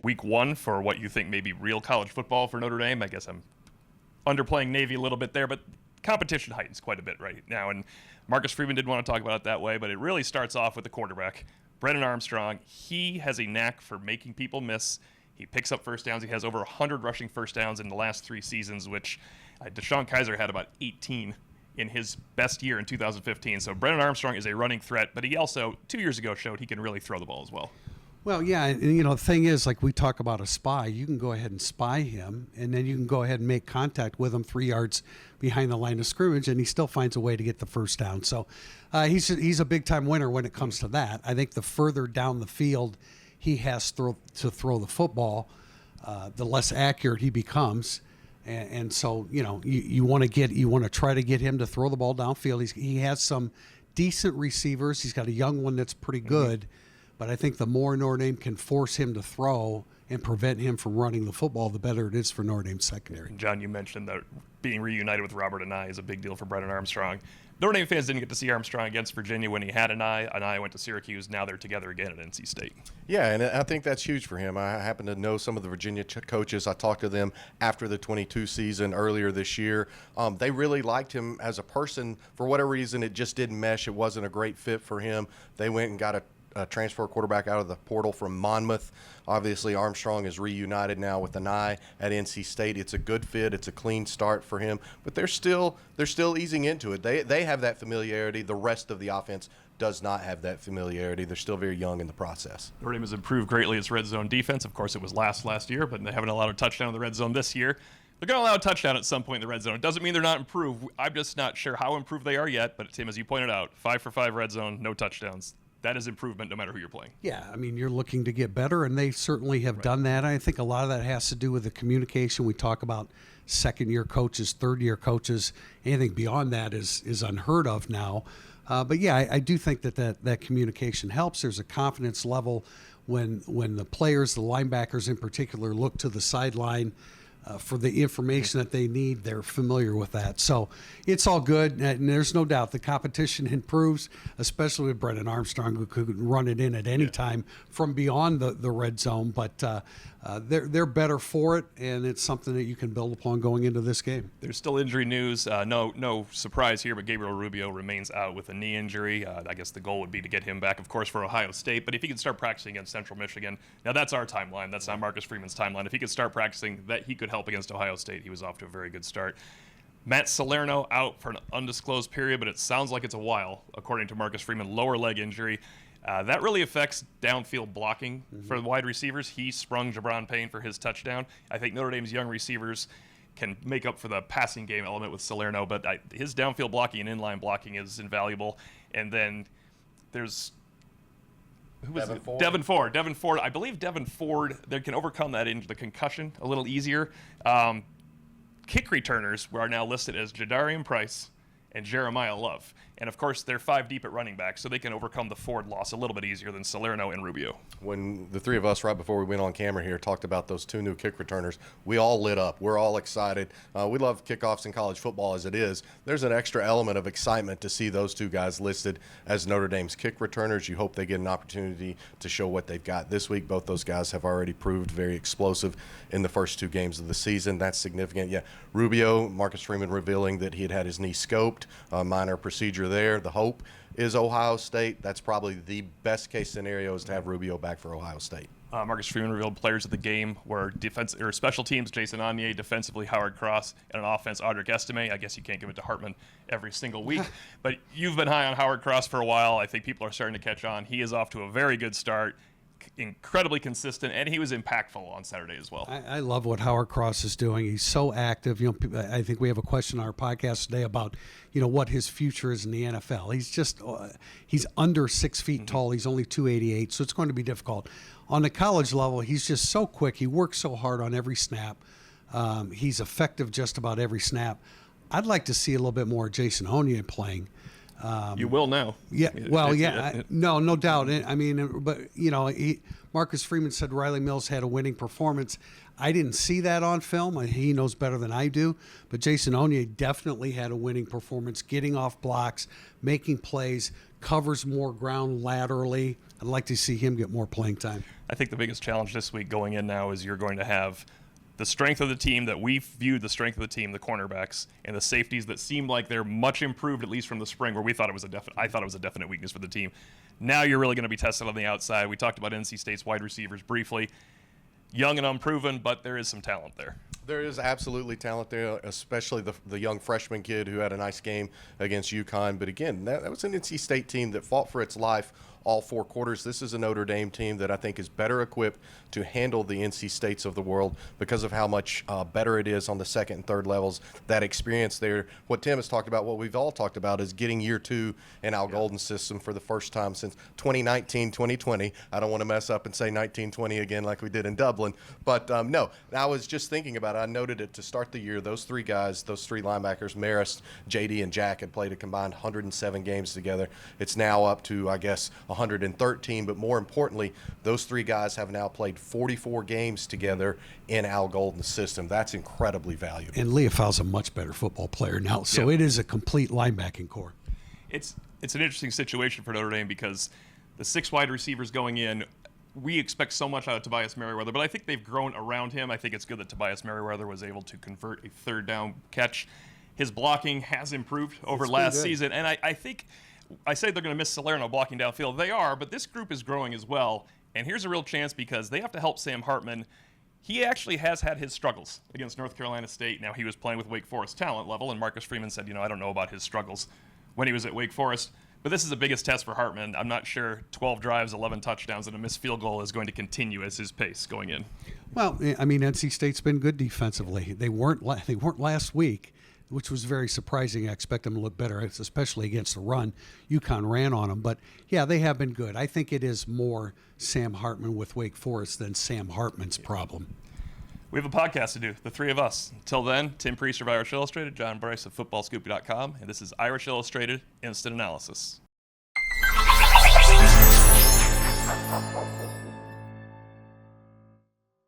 week one for what you think may be real college football for Notre Dame. I guess I'm underplaying Navy a little bit there, but competition heightens quite a bit right now. And Marcus Freeman didn't want to talk about it that way, but it really starts off with the quarterback, Brennan Armstrong. He has a knack for making people miss. He picks up first downs. He has over 100 rushing first downs in the last 3 seasons, which Deshaun Kaiser had about 18 in his best year in 2015. So Brennan Armstrong is a running threat, but he also 2 years ago showed he can really throw the ball as well. Well, yeah, and the thing is, like we talk about a spy, you can go ahead and spy him, and then you can go ahead and make contact with him 3 yards behind the line of scrimmage, and he still finds a way to get the first down. So he's a big-time winner when it comes to that. I think the further down the field he has to throw the football, the less accurate he becomes. And so, you want to try to get him to throw the ball downfield. He has some decent receivers. He's got a young one that's pretty good. But I think the more Notre Dame can force him to throw and prevent him from running the football, the better it is for Notre Dame's secondary. John, you mentioned that being reunited with Robert Anae is a big deal for Brennan Armstrong. Notre Dame fans didn't get to see Armstrong against Virginia when he had Anae. Anae went to Syracuse. Now they're together again at NC State. Yeah, and I think that's huge for him. I happen to know some of the Virginia coaches. I talked to them after the 22 season earlier this year. They really liked him as a person. For whatever reason, it just didn't mesh. It wasn't a great fit for him. They went and got a transfer quarterback out of the portal from Monmouth. Obviously, Armstrong is reunited now with Anae at NC State. It's a good fit. It's a clean start for him. But they're still easing into it. They have that familiarity. The rest of the offense does not have that familiarity. They're still very young in the process. Notre Dame has improved greatly its red zone defense. Of course, it was last year, but they haven't allowed a touchdown in the red zone this year. They're going to allow a touchdown at some point in the red zone. It doesn't mean they're not improved. I'm just not sure how improved they are yet. But Tim, as you pointed out, 5 for 5 red zone, no touchdowns. That is improvement no matter who you're playing. Yeah, I mean, you're looking to get better, and they certainly have done that. I think a lot of that has to do with the communication. We talk about second-year coaches, third-year coaches. Anything beyond that is unheard of now. But, yeah, I do think that communication helps. There's a confidence level when the players, the linebackers in particular, look to the sideline for the information that they need. They're familiar with that. So it's all good, and there's no doubt the competition improves, especially with Brennan Armstrong, who could run it in at any time from beyond the red zone. But they're better for it, and it's something that you can build upon going into this game. There's still injury news. No surprise here, but Gabriel Rubio remains out with a knee injury. I guess the goal would be to get him back, of course, for Ohio State. But if he can start practicing against Central Michigan, now that's our timeline. That's not Marcus Freeman's timeline. If he could start practicing, that he could help against Ohio State. He was off to a very good start. Matt Salerno out for an undisclosed period, but it sounds like it's a while, according to Marcus Freeman. Lower leg injury. That really affects downfield blocking for the wide receivers. He sprung Jabron Payne for his touchdown. I think Notre Dame's young receivers can make up for the passing game element with Salerno, but his downfield blocking and inline blocking is invaluable. And then there's Devin Ford. Devin Ford. I believe Devin Ford, they can overcome that into the concussion a little easier. Kick returners are now listed as Jadarian Price and Jeremiah Love. And, of course, they're 5 deep at running back, so they can overcome the Ford loss a little bit easier than Salerno and Rubio. When the three of us, right before we went on camera here, talked about those 2 new kick returners, we all lit up. We're all excited. We love kickoffs in college football as it is. There's an extra element of excitement to see those 2 guys listed as Notre Dame's kick returners. You hope they get an opportunity to show what they've got this week. Both those guys have already proved very explosive in the first 2 games of the season. That's significant. Yeah, Rubio, Marcus Freeman revealing that he had his knee scoped, minor procedure there. The hope is Ohio State. That's probably the best case scenario, is to have Rubio back for Ohio State. Marcus Freeman revealed players of the game were special teams, Jason Anier, defensively, Howard Cross, and an offense, Audric Estime. I guess you can't give it to Hartman every single week, but you've been high on Howard Cross for a while. I think people are starting to catch on. He is off to a very good start. Incredibly consistent, and he was impactful on Saturday as well. I love what Howard Cross is doing. He's so active. I think we have a question on our podcast today about, what his future is in the NFL. He's just, he's under 6 feet tall. He's only 288, so it's going to be difficult. On the college level, he's just so quick. He works so hard on every snap. He's effective just about every snap. I'd like to see a little bit more Jason Onier playing. You will now. Yeah. Well, yeah. No doubt. I mean, but Marcus Freeman said Riley Mills had a winning performance. I didn't see that on film. He knows better than I do. But Jason Onier definitely had a winning performance, getting off blocks, making plays, covers more ground laterally. I'd like to see him get more playing time. I think the biggest challenge this week going in now is you're going to have the strength of the team that we viewed the strength of the team, the cornerbacks, and the safeties that seem like they're much improved, at least from the spring, where we thought it was I thought it was a definite weakness for the team. Now you're really going to be tested on the outside. We talked about NC State's wide receivers briefly. Young and unproven, but there is some talent there. There is absolutely talent there, especially the young freshman kid who had a nice game against UConn. But again, that was an NC State team that fought for its life all 4 quarters. This is a Notre Dame team that I think is better equipped to handle the NC States of the world because of how much better it is on the second and third levels. That experience there, what Tim has talked about, what we've all talked about, is getting year 2 in Al Golden's system for the first time since 2019, 2020. I don't want to mess up and say 1920 again like we did in Dublin. But no, I was just thinking about it. I noted it to start the year. Those 3 guys, those 3 linebackers, Marist, JD, and Jack had played a combined 107 games together. It's now up to, I guess, 113, but more importantly, those 3 guys have now played 44 games together in Al Golden's system. That's incredibly valuable. And Leofau's a much better football player now, so It is a complete linebacking core. It's an interesting situation for Notre Dame because the 6 wide receivers going in, we expect so much out of Tobias Merriweather, but I think they've grown around him. I think it's good that Tobias Merriweather was able to convert a 3rd down catch. His blocking has improved over last season, and I think I say they're going to miss Salerno blocking downfield. They are, but this group is growing as well. And here's a real chance because they have to help Sam Hartman. He actually has had his struggles against North Carolina State. Now, he was playing with Wake Forest talent level, and Marcus Freeman said, I don't know about his struggles when he was at Wake Forest. But this is the biggest test for Hartman. I'm not sure 12 drives, 11 touchdowns, and a missed field goal is going to continue as his pace going in. Well, I mean, NC State's been good defensively. They weren't last week, which was very surprising. I expect them to look better, especially against the run. UConn ran on them. But, yeah, they have been good. I think it is more Sam Hartman with Wake Forest than Sam Hartman's problem. We have a podcast to do, the 3 of us. Until then, Tim Priester of Irish Illustrated, John Brice of FootballScoop.com, and this is Irish Illustrated Instant Analysis.